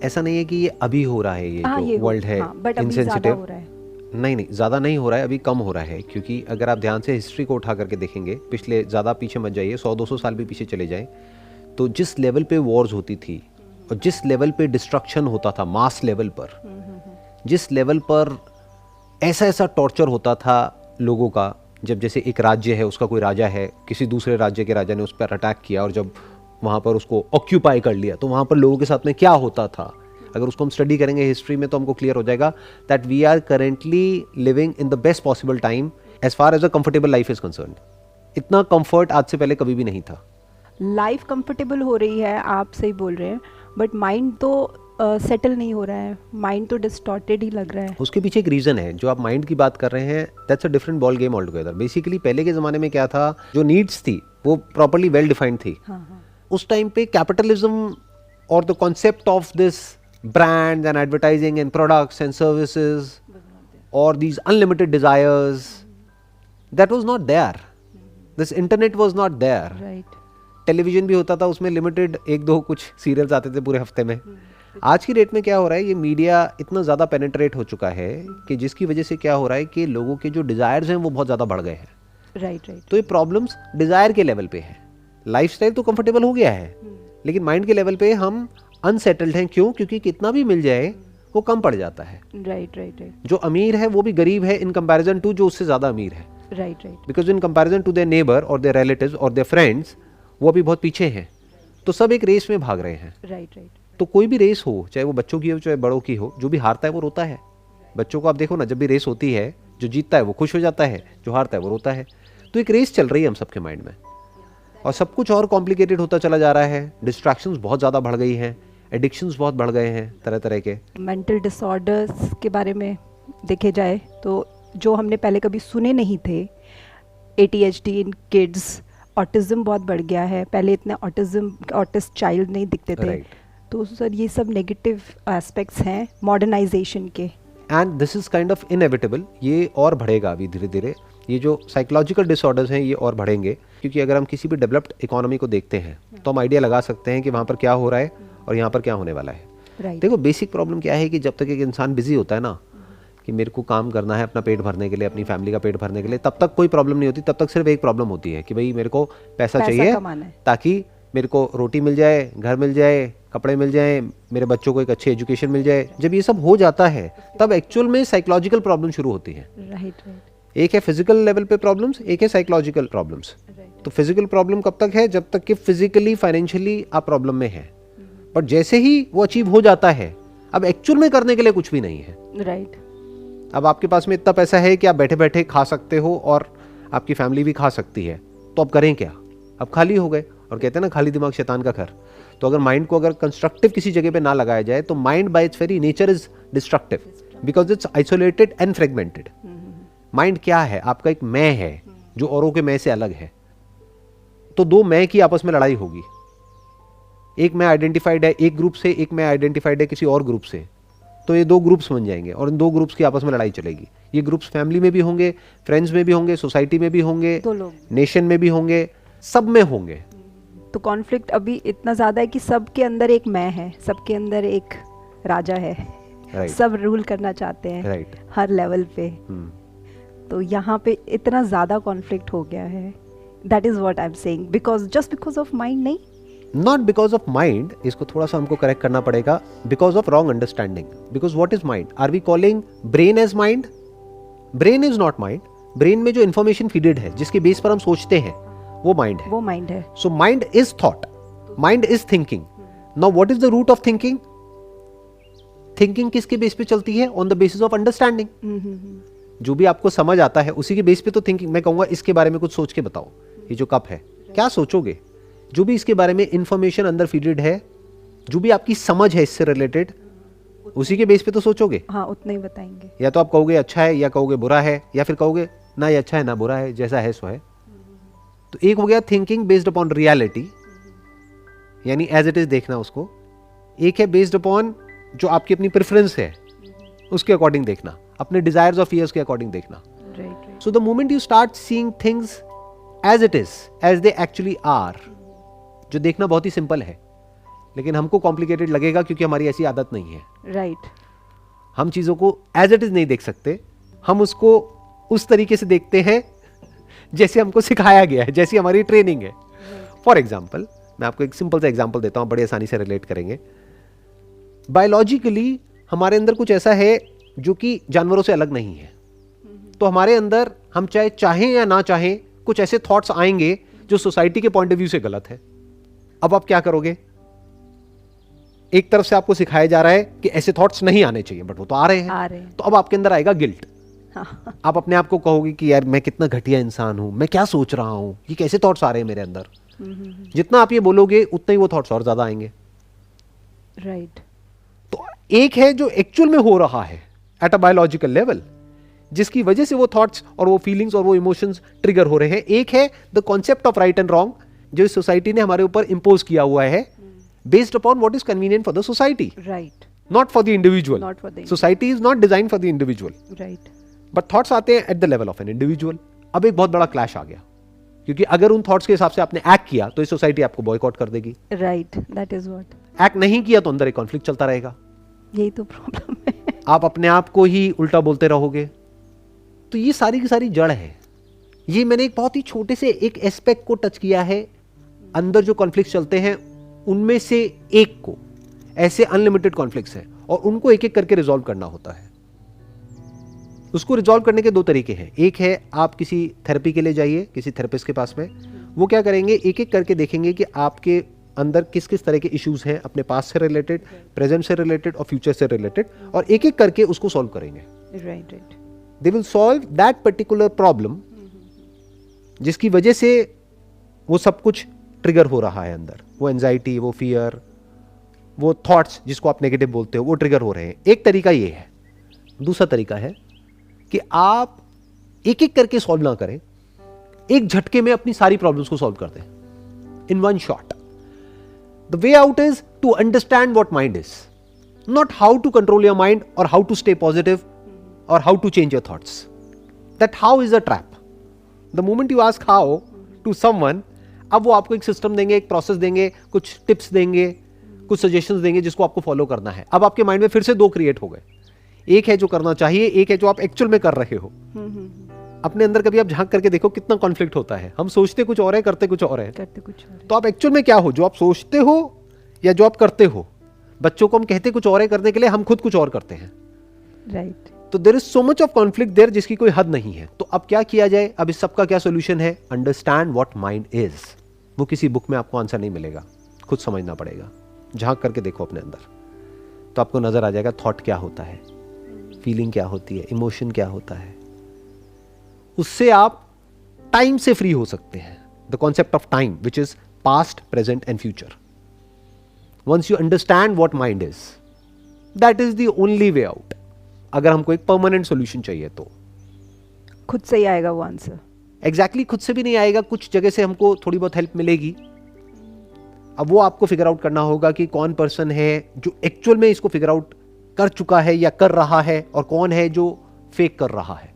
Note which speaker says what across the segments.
Speaker 1: ऐसा नहीं है कि ये अभी हो रहा है, ये जो वर्ल्ड है इनसेंसिटिव, नहीं, ज़्यादा नहीं हो रहा है, अभी कम हो रहा है। क्योंकि अगर आप ध्यान से हिस्ट्री को उठा करके देखेंगे, पिछले ज़्यादा पीछे मत जाइए, 100-200 साल भी पीछे चले जाएं, तो जिस लेवल पे वॉर्स होती थी और जिस लेवल पे डिस्ट्रक्शन होता था मास लेवल पर, जिस लेवल पर ऐसा ऐसा टॉर्चर होता था लोगों का, जब जैसे एक राज्य है, उसका कोई राजा है, किसी दूसरे राज्य के राजा ने उस पर अटैक किया और जब वहाँ पर उसको ऑक्यूपाई कर लिया, तो वहाँ पर लोगों के साथ में क्या होता था, अगर उसको हम स्टडी करेंगे हिस्ट्री में तो हमको क्लियर हो जाएगा that we are currently living in the best possible time as far as a comfortable life is concerned. इतना कंफर्ट आज से पहले कभी भी नहीं था।
Speaker 2: लाइफ कंफर्टेबल हो रही है, आप सही बोल रहे हैं, बट माइंड तो सेटल नहीं हो रहा है, माइंड तो डिस्टॉर्टेड ही लग रहा है।
Speaker 1: उसके पीछे एक रीज़न है, जो आप माइंड की बात कर रहे हैं, that's a different ball game all together. Basically पहले के ज़माने में क्या था, जो नीड्स थी वो प्रॉपरली वेल डिफाइंड थी। उस टाइम पे कैपिटलिज्म और the concept of this brands and advertising and products and services or these unlimited desires, that was not there. This internet was not there.
Speaker 2: Right.
Speaker 1: Television भी होता था, उसमें limited 1-2 कुछ serials आते थे पूरे हफ्ते में। आज की डेट में क्या हो रहा है, ये मीडिया इतना ज़्यादा पेनिट्रेट हो चुका है कि जिसकी वजह से क्या हो रहा है कि लोगों के जो डिज़ायर्स हैं वो बहुत ज़्यादा बढ़ गए हैं।
Speaker 2: राइट।
Speaker 1: तो ये प्रॉब्लम्स डिज़ायर के लेवल पे है। लाइफस्टाइल तो कंफर्टेबल हो गया है, लेकिन माइंड के लेवल पे हम अनसेटल्ड हैं। क्यों? क्योंकि कितना भी मिल जाए वो कम पड़ जाता है।
Speaker 2: राइट।
Speaker 1: जो अमीर है वो भी गरीब है इन कंपैरिजन टू जो उससे ज़्यादा अमीर है।
Speaker 2: Right.
Speaker 1: Because in comparison to their neighbour और देयर रिलेटिव्स और देयर फ्रेंड्स, वो अभी बहुत पीछे हैं। तो सब एक रेस में भाग रहे हैं।
Speaker 2: राइट।
Speaker 1: तो कोई भी रेस हो, चाहे वो बच्चों की हो चाहे बड़ों की हो, जो भी हारता है वो रोता है। बच्चों को आप देखो ना, जब भी रेस होती है, जो जीतता है वो खुश हो जाता है, जो हारता है वो रोता है। तो एक रेस चल रही है हम सबके माइंड में, और सब कुछ और कॉम्प्लिकेटेड होता चला जा रहा है। डिस्ट्रैक्शंस बहुत ज़्यादा बढ़ गई हैं, एडिक्शंस बहुत बढ़ गए हैं तरह तरह के।
Speaker 2: मेंटल डिसऑर्डर्स के बारे में देखे जाए तो जो हमने पहले कभी सुने नहीं थे, ADHD इन किड्स, ऑटिज्म बहुत बढ़ गया है। पहले इतने ऑटिस्ट चाइल्ड नहीं दिखते थे।
Speaker 1: Right.
Speaker 2: तो सर ये सब नेगेटिव एस्पेक्ट्स हैं मॉडर्नाइजेशन के।
Speaker 1: And this is kind of inevitable, ये और बढ़ेगा अभी धीरे धीरे। ये जो साइकोलॉजिकल डिसऑर्डर्स हैं ये और बढ़ेंगे, क्योंकि अगर हम किसी भी डेवलप्ड इकोनॉमी को देखते हैं तो हम आइडिया लगा सकते हैं कि वहाँ पर क्या हो रहा है और यहाँ पर क्या होने वाला है।
Speaker 2: Right.
Speaker 1: देखो बेसिक प्रॉब्लम क्या है कि जब तक एक इंसान बिजी होता है ना, कि मेरे को काम करना है अपना पेट भरने के लिए, अपनी फैमिली का पेट भरने के लिए, तब तक कोई प्रॉब्लम नहीं होती। तब तक सिर्फ एक प्रॉब्लम होती है कि भाई मेरे को पैसा चाहिए ताकि मेरे को रोटी मिल जाए, घर मिल जाए, कपड़े मिल जाए, मेरे बच्चों को एक अच्छी एजुकेशन मिल जाए। जब ये सब हो जाता है तब एक्चुअल में साइकोलॉजिकल प्रॉब्लम शुरू होती है।
Speaker 2: राइट।
Speaker 1: एक है फिजिकल लेवल पे प्रॉब्लम्स, एक है साइकोलॉजिकल प्रॉब्लम्स। तो फिजिकल प्रॉब्लम कब तक है? जब तक कि फिजिकली फाइनेंशियली आप प्रॉब्लम में है। बट जैसे ही वो अचीव हो जाता है, अब एक्चुअल में करने के लिए कुछ भी नहीं है।
Speaker 2: राइट।
Speaker 1: अब आपके पास में इतना पैसा है कि आप बैठे बैठे खा सकते हो और आपकी फैमिली भी खा सकती है, तो अब करें क्या? अब खाली हो गए, और कहते हैं ना खाली दिमाग शैतान का घर। तो अगर माइंड को अगर कंस्ट्रक्टिव किसी जगह पे ना लगाया जाए तो mind bye it's very nature is destructive, because it's isolated and fragmented. Mind क्या है? आपका एक मैं है जो औरों के मैं से अलग है। तो दो मैं की आपस में लड़ाई होगी। एक मैं आइडेंटिफाइड है एक ग्रुप से, एक मैं आइडेंटिफाइड है किसी और ग्रुप से। तो ये दो ग्रुप्स बन जाएंगे और इन दो ग्रुप्स की आपस में लड़ाई चलेगी। ये ग्रुप्स फैमिली में भी होंगे, फ्रेंड्स में भी होंगे, सोसाइटी में भी होंगे, नेशन में भी होंगे, सब में होंगे।
Speaker 2: तो कॉन्फ्लिक्ट अभी इतना ज़्यादा है कि सबके अंदर एक मैं है, सबके अंदर एक राजा है।
Speaker 1: Right.
Speaker 2: सब रूल करना चाहते हैं।
Speaker 1: Right.
Speaker 2: हर लेवल पे। तो यहाँ पे इतना ज़्यादा कॉन्फ्लिक्ट हो गया है। That is what I am saying, just because of mind नहीं,
Speaker 1: नॉट बिकॉज ऑफ माइंड। इसको थोड़ा सा हमको करेक्ट करना पड़ेगा। Because of wrong understanding. Because what is mind? Are we calling brain as mind? Brain is not mind. Brain में जो information feeded है, जिसके बेस पर हम सोचते हैं, वो माइंड है।
Speaker 2: वो माइंड है।
Speaker 1: So mind is thought, mind is thinking. Now what is the root of thinking? Thinking किसके बेस पे चलती है? On the basis of understanding. जो भी आपको समझ आता है उसी के बेस पे तो थिंकिंग। मैं कहूंगा इसके बारे में कुछ सोच के बताओ, ये जो कप है, क्या सोचोगे? जो भी इसके बारे में इंफॉर्मेशन अंदर फीडेड है, जो भी आपकी समझ है इससे रिलेटेड, उसी के बेस पे तो सोचोगे।
Speaker 2: हाँ, उतना ही बताएंगे।
Speaker 1: या तो आप कहोगे अच्छा है, या कहोगे बुरा है, या फिर कहोगे ना ये अच्छा है ना बुरा है, जैसा है सो है। तो एक हो गया थिंकिंग बेस्ड अपॉन रियलिटी, यानी एज इट इज देखना उसको। एक है बेस्ड अपॉन जो आपकी अपनी प्रेफरेंस है उसके अकॉर्डिंग देखना, अपने डिजायर्स और फियर्स के अकॉर्डिंग देखना। So the moment you start seeing things as it is, as they actually are, जो देखना बहुत ही सिंपल है, लेकिन हमको कॉम्प्लिकेटेड लगेगा क्योंकि हमारी ऐसी आदत नहीं है।
Speaker 2: राइट।
Speaker 1: हम चीज़ों को एज इट इज़ नहीं देख सकते, हम उसको उस तरीके से देखते हैं जैसे हमको सिखाया गया है, जैसी हमारी ट्रेनिंग है। फॉर एग्जाम्पल, मैं आपको एक सिंपल सा एग्जाम्पल देता हूँ, बड़ी आसानी से रिलेट करेंगे। बायोलॉजिकली हमारे अंदर कुछ ऐसा है जो कि जानवरों से अलग नहीं है। तो हमारे अंदर हम चाहें या ना चाहें कुछ ऐसे थॉट्स आएंगे जो सोसाइटी के पॉइंट ऑफ व्यू से गलत है। अब आप क्या करोगे? एक तरफ से आपको सिखाया जा रहा है कि ऐसे थॉट्स नहीं आने चाहिए, बट वो तो आ रहे हैं। तो अब आपके अंदर आएगा गिल्ट। हाँ। आप अपने आप को कहोगे कि यार मैं कितना घटिया इंसान हूं, मैं क्या सोच रहा हूं, ये कैसे थॉट्स आ रहे हैं मेरे अंदर। जितना आप ये बोलोगे उतना ही वो थॉट्स और ज्यादा आएंगे।
Speaker 2: राइट।
Speaker 1: तो एक है जो एक्चुअल में हो रहा है एट अ बायोलॉजिकल लेवल, जिसकी वजह से वो थॉट्स और वो फीलिंग्स और वो इमोशंस ट्रिगर हो रहे हैं। एक है the concept of right and wrong, जो इस सोसाइटी ने हमारे ऊपर इंपोज किया हुआ है based upon what is convenient for the society,
Speaker 2: right,
Speaker 1: not for the individual. Society is not design for the individual,
Speaker 2: right,
Speaker 1: but thoughts आते हैं at the level of an individual. अब एक बहुत बड़ा क्लैश आ गया, क्योंकि अगर उन थॉट्स के हिसाब से आपने एक्ट किया तो इस सोसाइटी आपको बॉयकॉट कर देगी।
Speaker 2: Right, that is what.
Speaker 1: Act नहीं किया तो अंदर एक कॉन्फ्लिक्ट चलता रहेगा।
Speaker 2: यही तो प्रॉब्लम है।
Speaker 1: आप अपने आप को ही उल्टा बोलते रहोगे। तो ये सारी की सारी जड़ है। ये मैंने एक बहुत ही छोटे से एक एस्पेक्ट को टच किया है। अंदर जो कॉन्फ्लिक्ट चलते हैं उनमें से एक को, ऐसे अनलिमिटेड कॉन्फ्लिक्ट्स हैं और उनको एक एक करके रिजॉल्व करना होता है। उसको रिजॉल्व करने के दो तरीके हैं। एक है आप किसी थेरेपी के लिए जाइए, किसी थेरेपिस्ट के पास में। वो क्या करेंगे, एक एक करके देखेंगे कि आपके अंदर किस किस तरह के इश्यूज हैं, अपने पास्ट से रिलेटेड, प्रेजेंट से रिलेटेड और फ्यूचर से रिलेटेड, और एक एक करके उसको सॉल्व करेंगे।
Speaker 2: Right, right.
Speaker 1: They will solve that particular problem जिसकी वजह से वो सब कुछ ट्रिगर हो रहा है अंदर। वो एंजाइटी, वो फियर, वो थॉट्स जिसको आप नेगेटिव बोलते हो, वो ट्रिगर हो रहे हैं। एक तरीका ये है। दूसरा तरीका है कि आप एक एक करके सॉल्व ना करें, एक झटके में अपनी सारी प्रॉब्लम्स को सॉल्व कर दें in one shot. The way out is to understand what mind is, not how to control your mind और हाउ टू स्टे पॉजिटिव और how to change your thoughts. That how is a trap. The moment you ask how to someone, अब वो आपको एक system देंगे, एक process देंगे, कुछ टिप्स देंगे, कुछ सजेशंस देंगे जिसको आपको फॉलो करना है। अब आपके माइंड में फिर से दो क्रिएट हो गए। एक है जो करना चाहिए, एक है जो आप एक्चुअल में कर रहे हो। अपने अंदर कभी आप झांक करके देखो कितना कॉन्फ्लिक्ट होता है। हम सोचते कुछ और है, करते कुछ और है। तो आप एक्चुअल में क्या हो, जो आप सोचते हो या जो आप करते हो? बच्चों को हम कहते कुछ और है करने के लिए, हम खुद कुछ और करते हैं।
Speaker 2: राइट।
Speaker 1: तो there is so much of conflict there जिसकी कोई हद नहीं है। तो अब क्या किया जाए? अब इस सब का क्या सोल्यूशन है? Understand what mind is. वो किसी बुक में आपको आंसर नहीं मिलेगा, खुद समझना पड़ेगा। झांक करके देखो अपने अंदर, तो आपको नजर आ जाएगा थॉट क्या होता है, फीलिंग क्या होती है, इमोशन क्या होता है। उससे आप टाइम से फ्री हो सकते हैं। The concept of time which is past, present and future. Once you understand what mind is, that is the only way out. अगर हमको एक परमानेंट सॉल्यूशन चाहिए तो
Speaker 2: खुद से ही आएगा वो आंसर।
Speaker 1: एग्जैक्टली खुद से भी नहीं आएगा, कुछ जगह से हमको थोड़ी बहुत हेल्प मिलेगी। अब वो आपको फिगर आउट करना होगा कि कौन पर्सन है जो एक्चुअल में इसको फिगर आउट कर चुका है या कर रहा है, और कौन है जो फेक कर रहा है।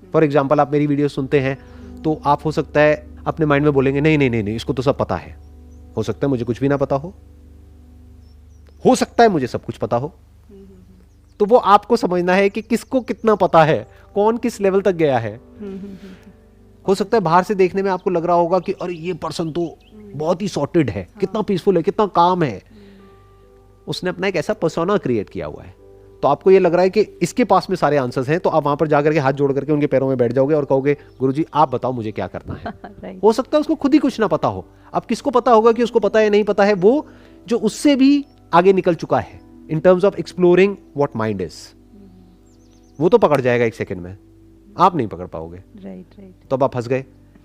Speaker 1: फॉर एग्जाम्पल, आप मेरी वीडियो सुनते हैं तो आप हो सकता है अपने माइंड में बोलेंगे नहीं नहीं नहीं नहीं, इसको तो सब पता है। हो सकता है मुझे कुछ भी ना पता हो सकता है मुझे सब कुछ पता हो। तो वो आपको समझना है कि किसको कितना पता है, कौन किस लेवल तक गया है। हो सकता है बाहर से देखने में आपको लग रहा होगा कि अरे ये पर्सन तो बहुत ही सॉर्टेड है, कितना पीसफुल है, कितना काम है। उसने अपना एक ऐसा पर्सोना क्रिएट किया हुआ है। तो आपको ये लग रहा है कि इसके पास में सारे आंसर्स हैं, तो आप वहां पर जाकर के हाथ जोड़ करके उनके पैरों में बैठ जाओगे और कहोगे गुरुजी आप बताओ मुझे क्या करना है। हो सकता है उसको खुद ही कुछ ना पता हो। अब किसको पता होगा कि उसको पता है नहीं पता है? वो जो उससे भी आगे निकल चुका है in terms of exploring what mind is. वो तो पकड़ जाएगा एक सेकंड में, आप नहीं पकड़ पाओगे।
Speaker 2: राइट।
Speaker 1: तो अब आप फंस गए,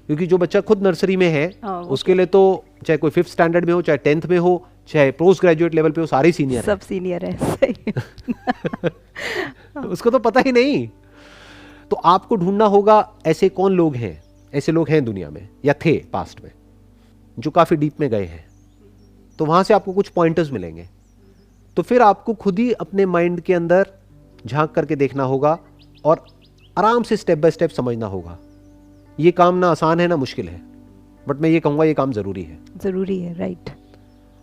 Speaker 1: क्योंकि जो बच्चा खुद नर्सरी में है उसके लिए तो चाहे कोई 5th स्टैंडर्ड में हो, चाहे 10th में हो, चाहे पोस्ट ग्रेजुएट लेवल पे हो, सारे सीनियर
Speaker 2: सब सीनियर है। सही।
Speaker 1: उसको तो पता ही नहीं। तो आपको ढूंढना होगा ऐसे कौन लोग हैं, ऐसे लोग हैं दुनिया में या थे पास्ट में जो काफी डीप में गए हैं। तो वहां से आपको कुछ पॉइंटर्स मिलेंगे। तो फिर आपको खुद ही अपने माइंड के अंदर झांक करके देखना होगा और आराम से स्टेप बाय स्टेप समझना होगा। ये काम ना आसान है ना मुश्किल है, बट मैं ये कहूंगा ये काम जरूरी है।
Speaker 2: जरूरी है। राइट।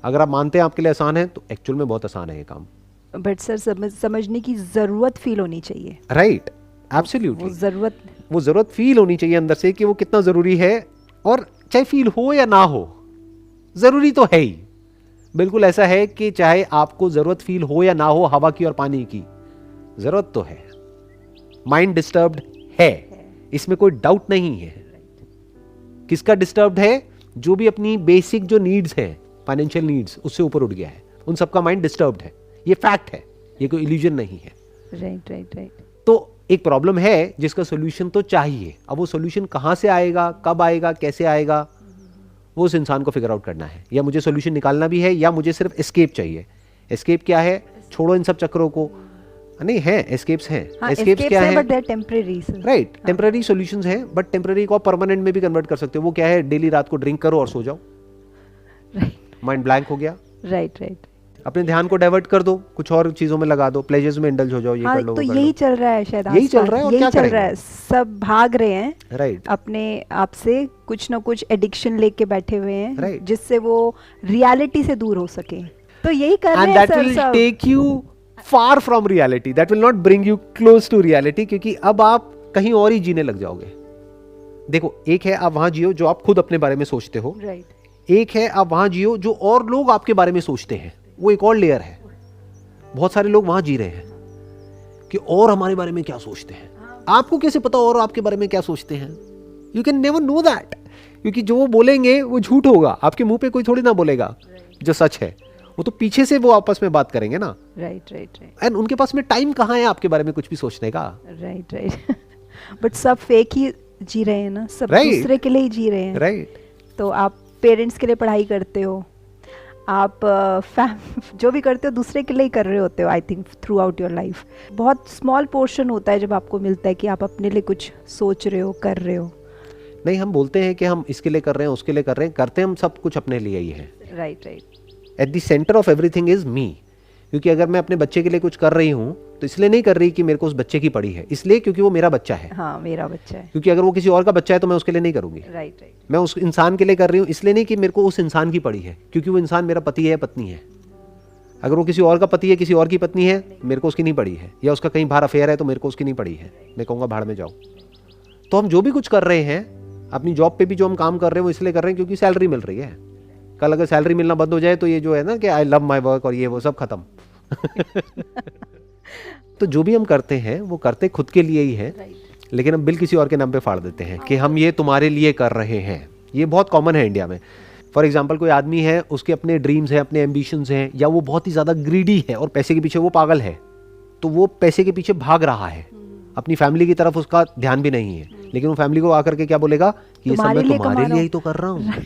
Speaker 1: अगर आप मानते हैं आपके लिए आसान है तो एक्चुअल में बहुत आसान है ये काम।
Speaker 2: बट सर समझने की ज़रूरत फील होनी चाहिए।
Speaker 1: Right, absolutely.
Speaker 2: वो
Speaker 1: ज़रूरत फील होनी चाहिए अंदर से कि वो कितना ज़रूरी है, और चाहे फील हो या ना हो, ज़रूरी तो है ही। बिल्कुल ऐसा है कि चाहे आपको ज़रूरत फील हो या ना हो, हवा की और पानी की ज़रूरत तो है। माइंड डिस्टर्ब्ड है, इसमें कोई डाउट नहीं है। किसका डिस्टर्ब्ड है? जो भी अपनी बेसिक जो नीड्स हैं, फाइनेंशियल नीड्स, उससे ऊपर उठ गया है, उन सबका माइंड डिस्टर्ब्ड है। ये फैक्ट है, ये कोई इल्यूजन नहीं है।
Speaker 2: राइट।
Speaker 1: तो एक प्रॉब्लम है जिसका सोल्यूशन तो चाहिए। अब वो सोल्यूशन कहां से आएगा, कब आएगा, कैसे आएगा, वो उस इंसान को फिगर आउट करना है। या मुझे सोल्यूशन निकालना भी है, या मुझे सिर्फ एस्केप चाहिए। एस्केप क्या है? छोड़ो इन सब चक्करों को। नहीं है, एस्केप्स हैं। एस्केप्स क्या है?
Speaker 2: But they are temporary.
Speaker 1: Right, temporary solutions हैं, बट टेम्परेरी को आप परमानेंट में भी कन्वर्ट कर सकते हो। वो क्या है? डेली रात को ड्रिंक करो और सो जाओ, माइंड ब्लैंक हो गया।
Speaker 2: राइट।
Speaker 1: अपने ध्यान को डाइवर्ट कर दो, कुछ और चीजों में लगा दो, प्लेजर्स में इंडल्ज हो जाओ, ये कर लो,
Speaker 2: तो यही चल रहा है शायद,
Speaker 1: यही चल रहा है। और क्या
Speaker 2: चल रहा है, सब भाग रहे हैं
Speaker 1: राइट
Speaker 2: अपने आप से, कुछ ना कुछ एडिक्शन लेके बैठे हुए हैं,
Speaker 1: राइट,
Speaker 2: जिससे वो रियलिटी से दूर हो सके। तो यही कर रहे हैं
Speaker 1: sir. And that will take you far from reality, that will not bring you close to reality, क्योंकि अब आप कहीं और ही जीने लग जाओगे। देखो, एक है आप वहां जियो जो आप खुद अपने बारे में सोचते हो,
Speaker 2: राइट।
Speaker 1: एक है आप वहां जियो जो और लोग आपके बारे में सोचते हैं, वो एक और लेयर है। बहुत सारे लोग वहां जी रहे हैं कि और हमारे बारे में क्या सोचते हैं। आपको कैसे पता और आपके बारे में क्या सोचते हैं? You can never know that, क्योंकि जो वो बोलेंगे वो झूठ होगा। आपके मुंह पे कोई थोड़ी ना बोलेगा जो सच है, वो तो पीछे से वो आपस में बात करेंगे ना।
Speaker 2: राइट।
Speaker 1: एंड उनके पास में टाइम कहाँ है आपके बारे में कुछ भी सोचने का।
Speaker 2: राइट। बट सब फेक ही जी रहे हैं ना, सब दूसरे के लिए ही जी रहे हैं।
Speaker 1: राइट।
Speaker 2: तो आप पेरेंट्स के लिए पढ़ाई करते हो, आप जो भी करते हो दूसरे के लिए ही कर रहे होते हो। I think through out your life बहुत स्मॉल पोर्शन होता है जब आपको मिलता है कि आप अपने लिए कुछ सोच रहे हो, कर रहे हो।
Speaker 1: नहीं, हम बोलते हैं कि हम इसके लिए कर रहे हैं, उसके लिए कर रहे हैं, करते हम सब कुछ अपने लिए ही है।
Speaker 2: Right.
Speaker 1: At the centre of everything is me. क्योंकि अगर मैं अपने बच्चे के लिए कुछ कर रही हूँ तो इसलिए नहीं कर रही कि मेरे को उस बच्चे की पड़ी है, इसलिए क्योंकि वो मेरा बच्चा है।
Speaker 2: हाँ, मेरा बच्चा है।
Speaker 1: क्योंकि अगर वो किसी और का बच्चा है तो मैं उसके लिए नहीं करूंगी।
Speaker 2: राइट।
Speaker 1: मैं उस इंसान के लिए कर रही हूँ, इसलिए नहीं कि मेरे को उस इंसान की पड़ी है, क्योंकि वो इंसान मेरा पति है या पत्नी है। अगर वो किसी और का पति है, किसी और की पत्नी है, मेरे को उसकी नहीं पड़ी है, या उसका कहीं बाहर अफेयर है तो मेरे को उसकी नहीं पड़ी है, मैं कहूँगा भाड़ में जाओ। तो हम जो भी कुछ कर रहे हैं, अपनी जॉब पे भी जो हम काम कर रहे हैं वो इसलिए कर रहे हैं क्योंकि सैलरी मिल रही है। कल अगर सैलरी मिलना बंद हो जाए तो ये जो है ना कि आई लव माई वर्क और ये वो सब खत्म। तो जो भी हम करते हैं वो करते खुद के लिए ही है, लेकिन हम बिल किसी और के नाम पे फाड़ देते हैं कि हम ये तुम्हारे लिए कर रहे हैं। ये बहुत कॉमन है इंडिया में। फॉर एग्जाम्पल, कोई आदमी है, उसके अपने ड्रीम्स हैं, अपने एम्बिशंस हैं, या वो बहुत ही ज़्यादा ग्रीडी है और पैसे के पीछे वो पागल है, तो वो पैसे के पीछे भाग रहा है, अपनी फैमिली की तरफ उसका ध्यान भी नहीं है, लेकिन वो फैमिली को आकर के क्या बोलेगा कि ये सब मैं तुम्हारे लिए ही तो कर रहा हूँ।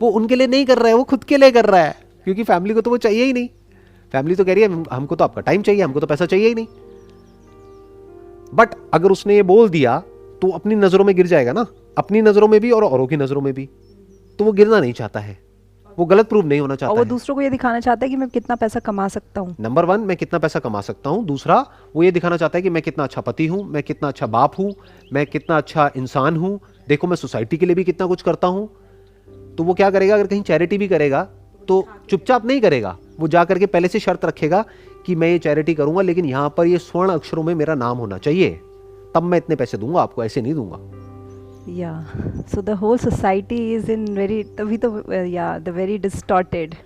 Speaker 1: वो उनके लिए नहीं कर रहा है, वो खुद के लिए कर रहा है, क्योंकि फैमिली को तो वो चाहिए ही नहीं। फैमिली तो कह रही है हमको तो आपका टाइम चाहिए, हमको तो पैसा चाहिए ही नहीं। बट अगर उसने ये बोल दिया तो अपनी नजरों में गिर जाएगा ना, अपनी नजरों में भी और औरों की नजरों में भी। तो वो गिरना नहीं चाहता है, वो गलत प्रूव नहीं होना चाहता
Speaker 2: और वो दूसरों को ये दिखाना चाहता है कि मैं कितना पैसा कमा सकता हूँ।
Speaker 1: नंबर 1, मैं कितना पैसा कमा सकता हूँ। दूसरा, वो ये दिखाना चाहता है कि मैं कितना अच्छा पति हूँ, मैं कितना अच्छा बाप हूँ, मैं कितना अच्छा इंसान हूँ, देखो मैं सोसाइटी के लिए भी कितना कुछ करता हूँ। तो वो क्या करेगा, अगर कहीं चैरिटी भी करेगा तो चुपचाप नहीं करेगा, वो जा करके पहले से शर्त रखेगा कि मैं ये चैरिटी करूंगा, लेकिन यहां पर ये स्वर्ण अक्षरों में मेरा नाम होना चाहिए, तब मैं इतने पैसे दूंगा आपको, ऐसे नहीं दूंगा।
Speaker 2: So the whole society is in very तभी तो the very distorted.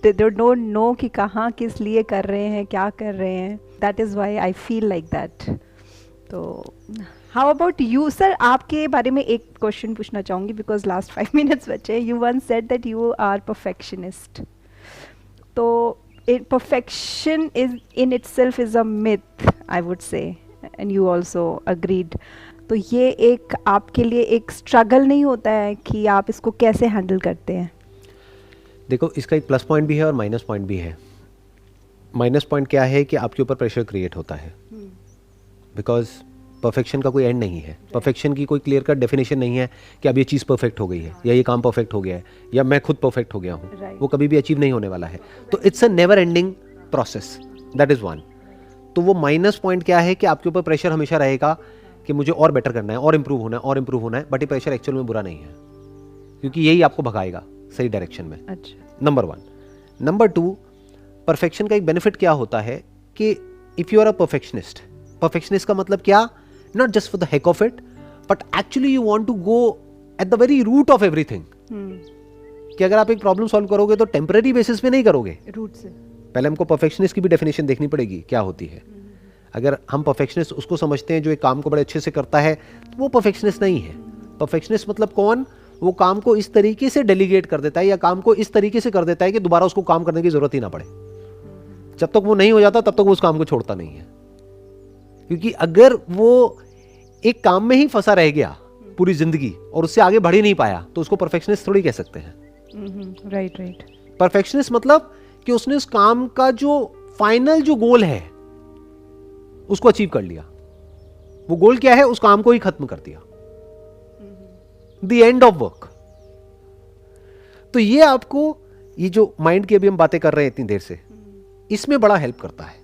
Speaker 2: They don't know कि कहाँ किस लिए कर रहे हैं, क्या कर रहे हैं. That is why I feel like that. तो how about you, sir? आपके बारे में एक क्वेश्चन पूछना चाहूँगी because last 5 minutes बचे. You once said that you are perfectionist. तो perfection is in itself is a myth, I would say, and you also agreed. तो ये एक आपके लिए एक स्ट्रगल नहीं होता है कि आप इसको कैसे हैंडल करते हैं?
Speaker 1: देखो, इसका एक प्लस पॉइंट भी है और माइनस पॉइंट भी है। माइनस पॉइंट क्या है कि आपके ऊपर प्रेशर क्रिएट होता है, बिकॉज परफेक्शन का कोई एंड नहीं है। परफेक्शन की कोई क्लियर कट डेफिनेशन नहीं है कि अब ये चीज़ परफेक्ट हो गई है, या ये काम परफेक्ट हो गया है, या मैं खुद परफेक्ट हो गया हूँ। वो कभी भी अचीव नहीं होने वाला है। तो it's a never ending process, that is one. तो वो माइनस पॉइंट क्या है कि आपके ऊपर प्रेशर हमेशा रहेगा कि मुझे और बेटर करना है, और इम्प्रूव होना है, और इम्प्रूव होना है। बट ये प्रेशर एक्चुअल में बुरा नहीं है, क्योंकि यही आपको भगाएगा सही डायरेक्शन में।
Speaker 2: अच्छा।
Speaker 1: नंबर 1. नंबर 2, परफेक्शन का एक बेनिफिट क्या होता है कि if you are a perfectionist का मतलब क्या, not just for the heck of it, but actually you want to go at the very root of everything. कि अगर आप एक प्रॉब्लम सॉल्व करोगे तो टेम्पररी बेसिस पे नहीं करोगे, रूट से. पहले हमको परफेक्शनिस्ट की भी डेफिनेशन देखनी पड़ेगी क्या होती है. अगर हम परफेक्शनिस्ट उसको समझते हैं जो एक काम को बड़े अच्छे से करता है, तो वो परफेक्शनिस्ट नहीं है. परफेक्शनिस्ट मतलब कौन? वो काम को इस तरीके से डेलीगेट कर देता है या काम को इस तरीके से कर देता है कि दोबारा उसको काम करने की जरूरत ही ना पड़े. जब तक वो नहीं हो जाता तब तक वो उस काम को छोड़ता नहीं है. क्योंकि अगर वो एक काम में ही फंसा रह गया पूरी जिंदगी और उससे आगे बढ़ ही नहीं पाया तो उसको परफेक्शनिस्ट थोड़ी कह सकते हैं.
Speaker 2: राइट.
Speaker 1: परफेक्शनिस्ट मतलब कि उसने उस काम का जो फाइनल जो गोल है उसको अचीव कर लिया. वो गोल क्या है? उस काम को ही खत्म कर दिया. The end of work. तो ये आपको, ये जो माइंड की अभी हम बातें कर रहे हैं इतनी देर से, इसमें बड़ा हेल्प करता है.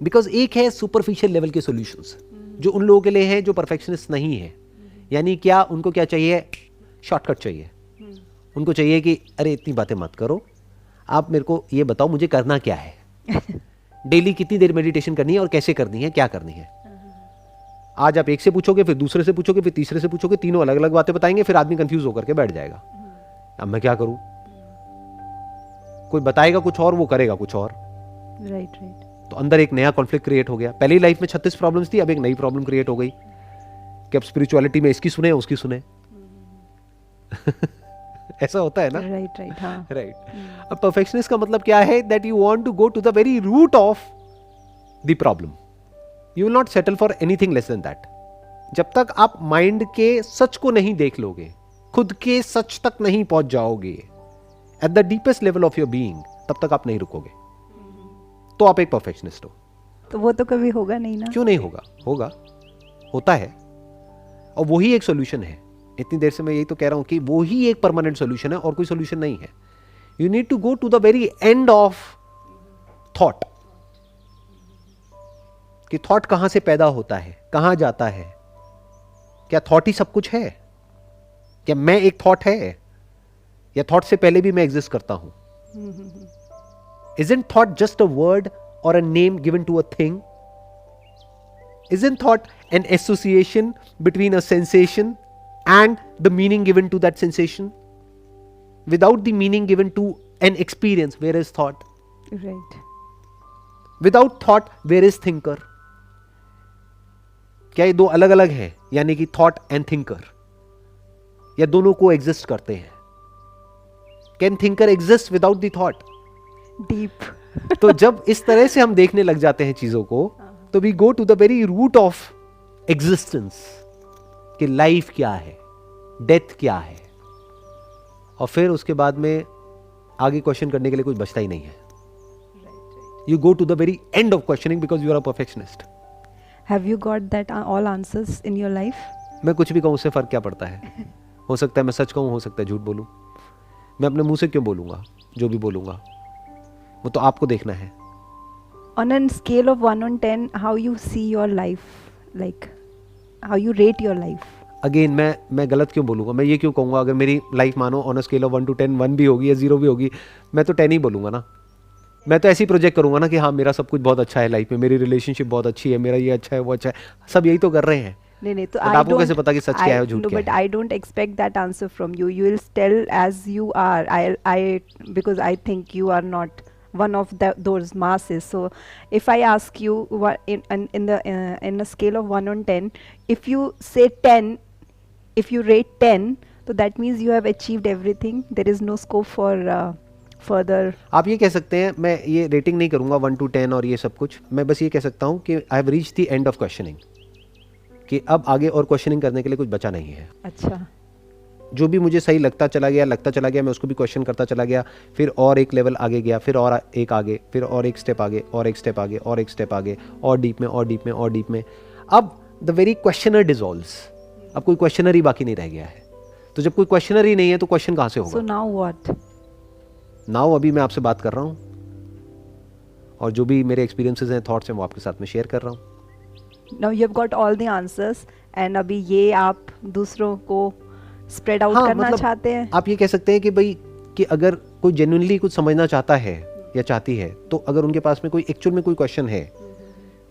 Speaker 1: बिकॉज एक है सुपरफिशियल लेवल के सॉल्यूशंस जो उन लोगों के लिए है जो परफेक्शनिस्ट नहीं है. यानी क्या? उनको क्या चाहिए? शॉर्टकट चाहिए. उनको चाहिए कि अरे इतनी बातें मत करो, आप मेरे को ये बताओ मुझे करना क्या है. डेली कितनी देर मेडिटेशन करनी है और कैसे करनी है, क्या करनी है. आज आप एक से पूछोगे, फिर दूसरे से पूछोगे, फिर तीसरे से पूछोगे, तीनों अलग अलग बातें बताएंगे, फिर आदमी कंफ्यूज होकर के बैठ जाएगा. अब मैं क्या करूं? कोई बताएगा कुछ और, वो करेगा कुछ और.
Speaker 2: राइट.
Speaker 1: तो अंदर एक नया कॉन्फ्लिक्ट क्रिएट हो गया. पहली लाइफ में 36 प्रॉब्लम्स थी, अब एक नई प्रॉब्लम क्रिएट हो गई कि अब स्पिरिचुअलिटी में इसकी सुने उसकी सुने. ऐसा होता है ना.
Speaker 2: राइट. हाँ.
Speaker 1: राइट. अब परफेक्शनिस्ट का मतलब क्या है? That you want to go to the very root of the problem. You will not settle for anything less than that. जब तक आप माइंड के सच को नहीं देख लोगे, खुद के सच तक नहीं पहुंच जाओगे at the deepest level of your being, तब तक आप नहीं रुकोगे. तो आप एक परफेक्शनिस्ट हो.
Speaker 2: तो वो तो कभी होगा नहीं ना.
Speaker 1: क्यों नहीं होगा? होगा, होता है. और वही एक सॉल्यूशन है. इतनी देर से मैं यही तो कह रहा हूं कि वो ही एक परमानेंट सॉल्यूशन है और कोई सॉल्यूशन नहीं है. You need to go to the very end of thought. कि थॉट कहां से पैदा होता है, कहां जाता है. क्या थॉट ही सब कुछ है? क्या मैं एक थॉट है, या थॉट से पहले भी मैं एग्जिस्ट करता हूं? Isn't thought just a word or a name given to a thing? Isn't thought an association between a sensation and the meaning given to that sensation? Without the meaning given to an experience, where is thought?
Speaker 2: Right.
Speaker 1: Without thought, where is thinker? क्या ये दो अलग अलग हैं, यानी कि thought and thinker, या दोनों को एग्जिस्ट करते हैं? Can thinker exist without the thought?
Speaker 2: Deep.
Speaker 1: तो जब इस तरह से हम देखने लग जाते हैं चीजों को, तो we go to the very root of existence. कि लाइफ क्या है, डेथ क्या है, और फिर उसके बाद में आगे क्वेश्चन करने के लिए कुछ बचता ही नहीं है. You go to the very end of questioning because you are a perfectionist.
Speaker 2: Have you got that all answers in your life?
Speaker 1: मैं कुछ भी कहूं उससे फर्क क्या पड़ता है? हो सकता है मैं सच कहूं, हो सकता है झूठ बोलूं. मैं अपने मुंह से क्यों बोलूंगा? जो भी बोलूंगा वो तो आपको देखना है.
Speaker 2: On a scale of 1 on 10, how you see your life, like how you rate your life?
Speaker 1: Again मैं गलत क्यों बोलूंगा? मैं ये क्यों कहूंगा अगर मेरी लाइफ मानो on a scale of 1 to 10, 1 भी होगी या 0 भी होगी, मैं तो 10 ही बोलूंगा ना. मैं तो ऐसे ही प्रोजेक्ट करूंगा ना कि हाँ मेरा सब कुछ बहुत अच्छा है लाइफ में, मेरी रिलेशनशिप बहुत अच्छी है, मेरा ये अच्छा है वो अच्छा है. सब यही तो कर रहे हैं.
Speaker 2: नहीं तो
Speaker 1: आपको कैसे पता कि सच क्या है और झूठ क्या है?
Speaker 2: But I don't expect that answer from you. You will tell as you are. I because I think you are not one of those masses. So if I ask you in a scale of 1 on 10, if you say 10, if you rate 10, so that means you have achieved everything. There is no scope for further.
Speaker 1: आप ये कह सकते हैं, मैं ये rating नहीं करूंगा 1 to 10 और ये सब कुछ. मैं बस ये कह सकता हूँ कि I have reached the end of questioning. कि अब आगे और क्वेश्चनिंग करने के लिए कुछ बचा नहीं है.
Speaker 2: अच्छा.
Speaker 1: जो भी मुझे सही लगता चला गया मैं उसको भी क्वेश्चन करता चला गया. फिर और एक लेवल आगे गया, फिर और एक आगे, फिर और एक स्टेप आगे, और एक स्टेप आगे, और एक स्टेप आगे, और डीप में, और डीप में, और डीप में. अब द वेरी क्वेश्चनर डिसॉल्व्स. अब कोई क्वेश्चनर ही बाकी नहीं रह गया है. तो जब कोई क्वेश्चनर ही नहीं है तो क्वेश्चन कहाँ से होगा?
Speaker 2: So now what?
Speaker 1: नाउ अभी मैं आपसे बात कर रहा हूँ और जो भी मेरे एक्सपीरियंसेस हैं, थॉट्स हैं, वो आपके साथ में शेयर कर रहा हूँ.
Speaker 2: Now you have got all the answers and अभी ये आप दूसरों को स्प्रेड आउट करना
Speaker 1: मतलब
Speaker 2: चाहते हैं.
Speaker 1: आप ये कह सकते हैं कि भाई कि अगर कोई जेन्युइनली कुछ समझना चाहता है या चाहती है, तो अगर उनके पास में कोई एक्चुअल में कोई क्वेश्चन है,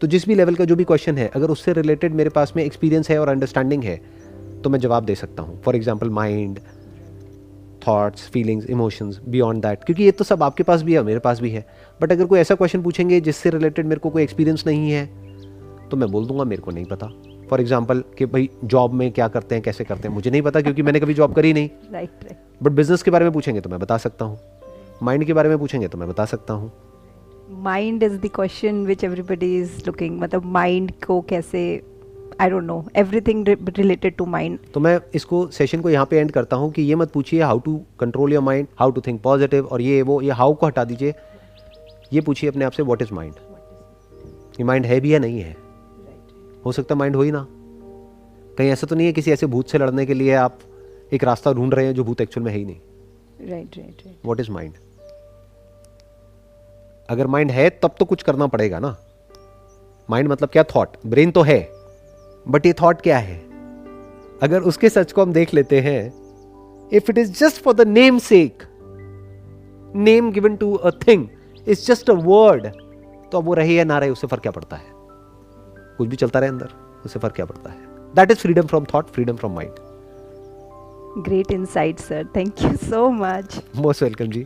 Speaker 1: तो जिस भी लेवल का जो भी क्वेश्चन है, अगर उससे रिलेटेड मेरे पास में एक्सपीरियंस है और अंडरस्टैंडिंग है, तो मैं जवाब दे सकता हूँ. For example mind, thoughts, feelings, emotions, beyond that, क्योंकि ये तो सब आपके पास भी है, मेरे पास भी है. बट अगर कोई ऐसा क्वेश्चन पूछेंगे जिससे रिलेटेड मेरे को कोई एक्सपीरियंस नहीं है, तो मैं बोल दूंगा मेरे को नहीं पता. फॉर एग्जाम्पल कि भाई जॉब में क्या करते हैं, कैसे करते हैं, मुझे नहीं पता क्योंकि मैंने कभी जॉब करी नहीं.
Speaker 2: राइट.
Speaker 1: बट बिजनेस के बारे में पूछेंगे तो मैं बता सकता हूँ, माइंड के बारे में पूछेंगे तो मैं बता सकता हूँ.
Speaker 2: Mind is the question which everybody is looking, मतलब माइंड को कैसे, I don't know, everything related to mind.
Speaker 1: तो मैं इसको सेशन को यहाँ पे एंड करता हूँ कि ये मत पूछिए how to control your mind, how to think positive और ये वो, ये हाउ को हटा दीजिए. ये पूछिए अपने आप से व्हाट इज माइंड. ये माइंड है भी या नहीं है. हो सकता है माइंड हो ही ना. कहीं ऐसा तो नहीं है किसी ऐसे भूत से लड़ने के लिए आप एक रास्ता ढूंढ रहे हैं जो भूत एक्चुअल में है ही नहीं.
Speaker 2: Right right right.
Speaker 1: What is mind. अगर माइंड है तब तो कुछ करना पड़ेगा ना. माइंड मतलब क्या, थॉट. ब्रेन तो है बट ये थॉट क्या है. अगर उसके सच को हम देख लेते हैं, if it is just for the name sake, name given to a thing is just a word, तो अब वो रहे या ना रहे उससे फर्क क्या पड़ता है. कुछ भी चलता रहे अंदर, उससे फर्क क्या पड़ता है. That is freedom from thought, freedom from mind.
Speaker 2: Great insight, sir. Thank you so much.
Speaker 1: Most welcome, ji.